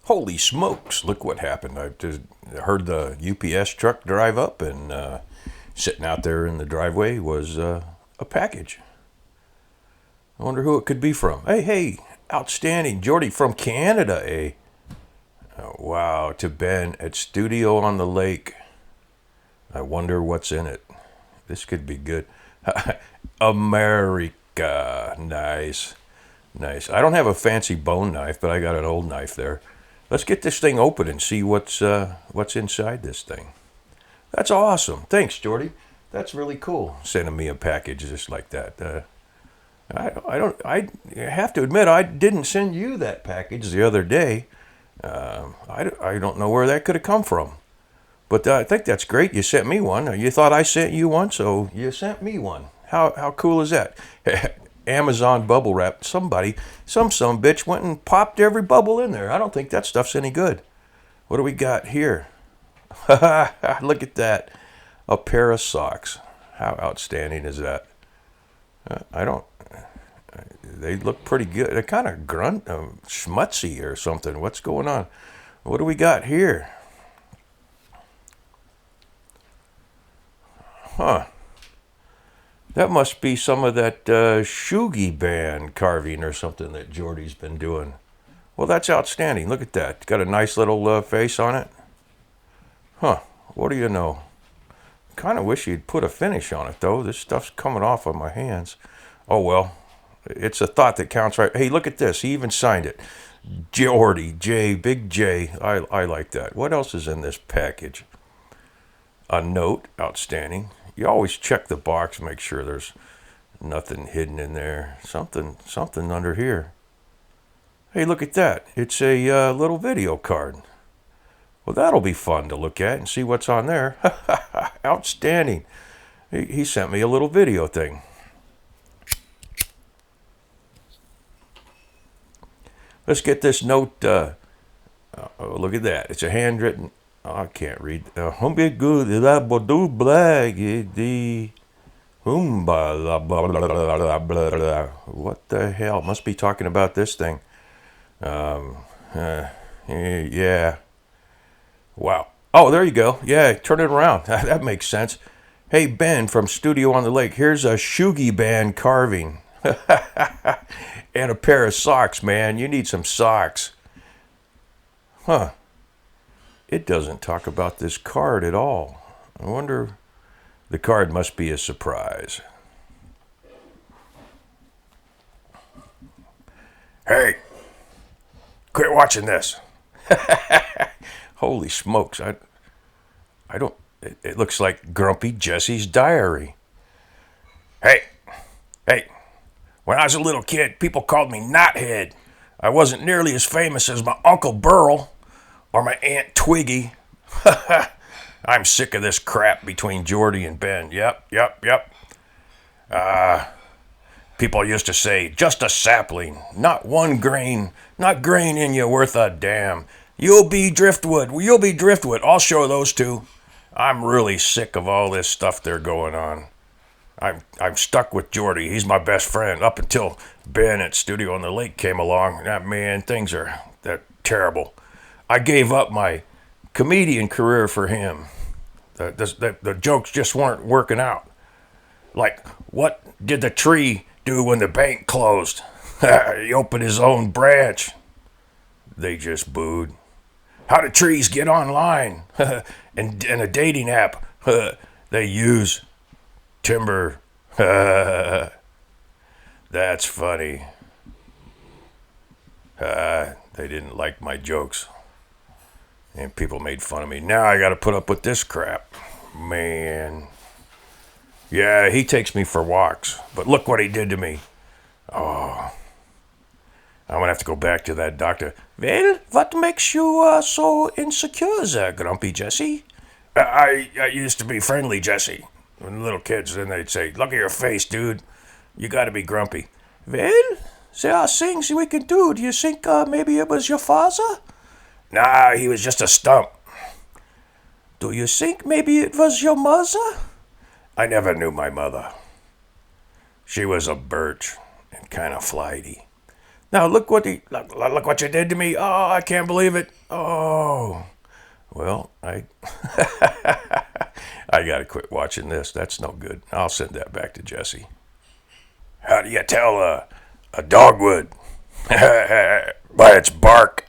Holy smokes, look what happened. I just heard the UPS truck drive up, and sitting out there in the driveway was a package. I wonder who it could be from. Hey, outstanding. Jordy from Canada, eh? Oh, wow, to Ben at Studio on the Lake. I wonder what's in it. This could be good. America. Nice. Nice. I don't have a fancy bone knife, but I got an old knife there. Let's get this thing open and see what's inside this thing. That's awesome. Thanks, Jordy. That's really cool. Sending me a package just like that. I have to admit, I didn't send you that package the other day. I don't know where that could have come from. But I think that's great. You sent me one. You thought I sent you one, so you sent me one. How cool is that? Amazon bubble wrap. Some bitch went and popped every bubble in there. I don't think that stuff's any good. What do we got here? Look at that. A pair of socks. How outstanding is that? They look pretty good. They're kind of schmutzy or something. What's going on? What do we got here? Huh. That must be some of that Shugi band carving or something that Jordy's been doing. Well, that's outstanding. Look at that. Got a nice little face on it. Huh. What do you know? Kind of wish you'd put a finish on it, though. This stuff's coming off of my hands. Oh, well. It's a thought that counts, right? Hey, look at this. He even signed it. Jordy, Big J. I like that. What else is in this package? A note. Outstanding. You always check the box, make sure there's nothing hidden in there. Something under here. Hey, look at that. It's a little video card. Well, that'll be fun to look at and see what's on there. Outstanding. He sent me a little video thing. Let's get this note. Look at that. It's a handwritten. Oh, I can't read. What the hell? Must be talking about this thing. Yeah. Wow. Oh, there you go. Yeah, turn it around. That makes sense. Hey, Ben from Studio on the Lake. Here's a Shugi band carving. And a pair of socks, man. You need some socks. Huh. It doesn't talk about this card at all. I wonder, the card must be a surprise. Hey, quit watching this. Holy smokes. I don't, it looks like Grumpy Jesse's diary. Hey, when I was a little kid, people called me Knothead. I wasn't nearly as famous as my Uncle Burl or my Aunt Twiggy. I'm sick of this crap between Jordy and Ben. Yep. People used to say, just a sapling, not one grain, not grain in you worth a damn. You'll be driftwood. I'll show those two. I'm really sick of all this stuff they're going on. I'm stuck with Jordy. He's my best friend up until Ben at Studio on the Lake came along. Man, things are terrible. I gave up my comedian career for him. The jokes just weren't working out. Like, what did the tree do when the bank closed? He opened his own branch. They just booed. How do trees get online? and a dating app they use. Timber. That's funny. They didn't like my jokes. And people made fun of me. Now I gotta put up with this crap. Man. Yeah, he takes me for walks. But look what he did to me. Oh. I'm gonna have to go back to that doctor. Well, what makes you so insecure there, Grumpy Jesse? I used to be friendly, Jesse. When little kids, then they'd say, look at your face, dude. You gotta be grumpy. Well, there are things we can do. Do you think maybe it was your father? Nah, he was just a stump. Do you think maybe it was your mother? I never knew my mother. She was a birch and kind of flighty. Now look what you did to me. Oh, I can't believe it. Oh, well, I gotta quit watching this. That's no good. I'll send that back to Jesse. How do you tell a dogwood? By its bark.